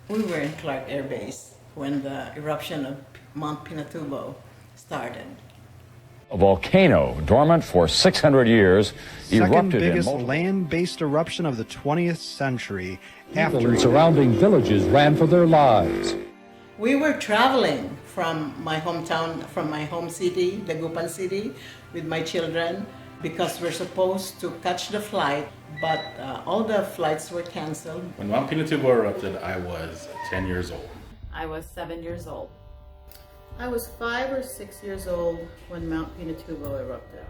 We were in Clark Air Base when the eruption of Mount Pinatubo started. A volcano dormant for 600 years Second erupted biggest in land-based eruption of the 20th century. People in surrounding villages ran for their lives. We were traveling from my hometown, from my home city, Dagupan City, with my children because we're supposed to catch the flight, but all the flights were canceled. When Mount Pinatubo erupted, I was 10 years old. I was 7 years old. I was 5 or 6 years old when Mount Pinatubo erupted.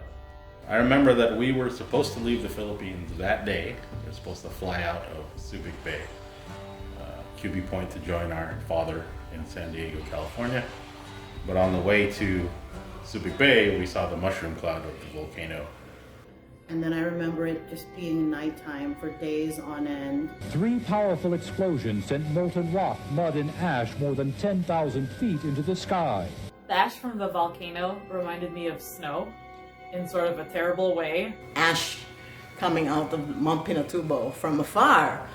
I remember that we were supposed to leave the Philippines that day. We were supposed to fly out of Subic Bay, QB Point, to join our father in San Diego, California. But on the way to Subic Bay, we saw the mushroom cloud of the volcano. And then I remember it just being nighttime for days on end. 3 powerful explosions sent molten rock, mud, and ash more than 10,000 feet into the sky. The ash from the volcano reminded me of snow in sort of a terrible way. Ash coming out of Mount Pinatubo from afar.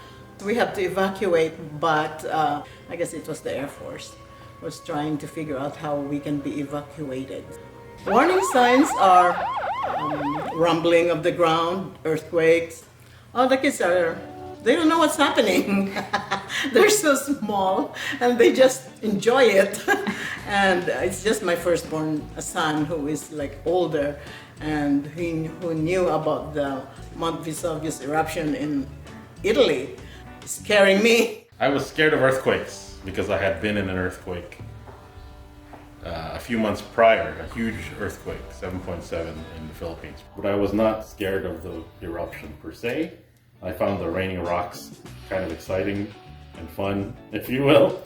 We had to evacuate, but I guess it was the Air Force was trying to figure out how we can be evacuated. Warning signs are rumbling of the ground, earthquakes. All the kids they don't know what's happening. They're so small and they just enjoy it. And it's just my firstborn son who is like older and who knew about the Mount Vesuvius eruption in Italy, scaring me. I was scared of earthquakes because I had been in an earthquake a few months prior, a huge earthquake, 7.7 in the Philippines. But I was not scared of the eruption per se. I found the raining rocks kind of exciting and fun, if you will.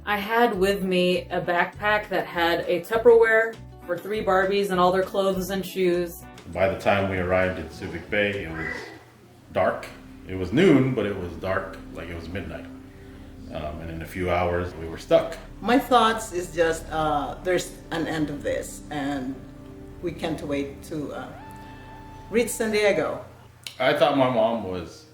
I had with me a backpack that had a Tupperware for 3 Barbies and all their clothes and shoes. By the time we arrived at Subic Bay, it was dark. It was noon, but it was dark like it was midnight. And in a few hours, we were stuck. My thoughts is just there's an end of this and we can't wait to reach San Diego. I thought my mom was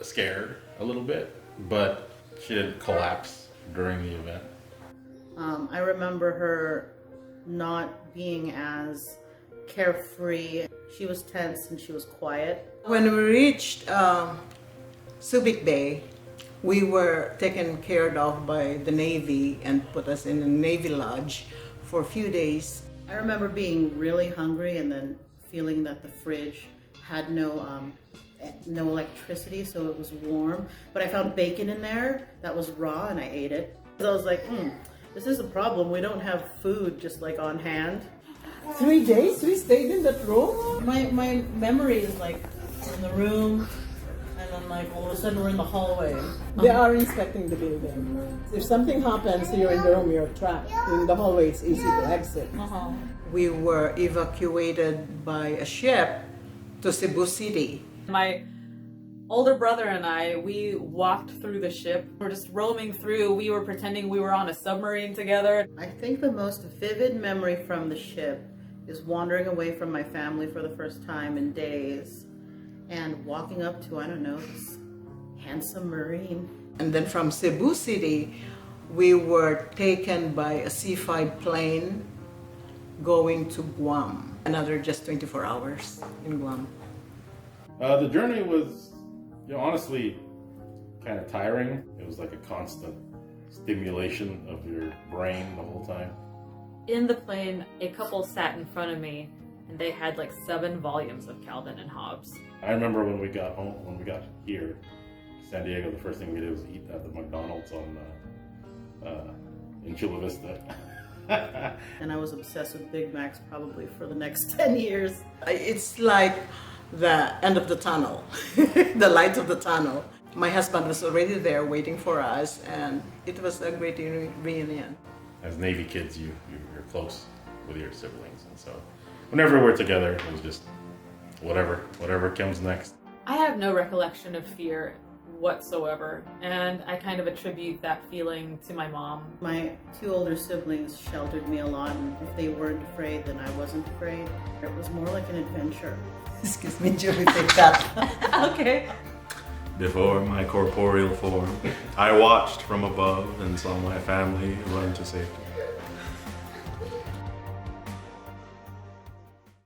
scared a little bit, but she didn't collapse during the event. I remember her not being as carefree. She was tense and she was quiet. When we reached Subic Bay, we were taken care of by the Navy and put us in a Navy lodge for a few days. I remember being really hungry and then feeling that the fridge had no electricity, so it was warm. But I found bacon in there that was raw and I ate it. So I was like, this is a problem. We don't have food just like on hand. 3 days we stayed in that room? My memory is like in the room, and then like all of a sudden we're in the hallway. They are inspecting the building. If something happens, you're in the room, you're trapped. In the hallway, it's easy to exit. We were evacuated by a ship to Cebu City. My older brother and I, we walked through the ship. We're just roaming through. We were pretending we were on a submarine together. I think the most vivid memory from the ship is wandering away from my family for the first time in days and walking up to, I don't know, this handsome marine. And then from Cebu City, we were taken by a C-5 plane going to Guam. Another just 24 hours in Guam. The journey was, honestly kind of tiring. It was like a constant stimulation of your brain the whole time. In the plane, a couple sat in front of me and they had like 7 volumes of Calvin and Hobbes. I remember when we got here, San Diego, the first thing we did was eat at the McDonald's in Chula Vista. And I was obsessed with Big Macs probably for the next 10 years. It's like the end of the tunnel, the light of the tunnel. My husband was already there waiting for us, and it was a great reunion. As Navy kids, you're close with your siblings, and so whenever we're together, it was just whatever comes next. I have no recollection of fear whatsoever, and I kind of attribute that feeling to my mom. My 2 older siblings sheltered me a lot, and if they weren't afraid, then I wasn't afraid. It was more like an adventure. Excuse me, Julie, take that. Okay. before my corporeal form, I watched from above and saw my family run to safety.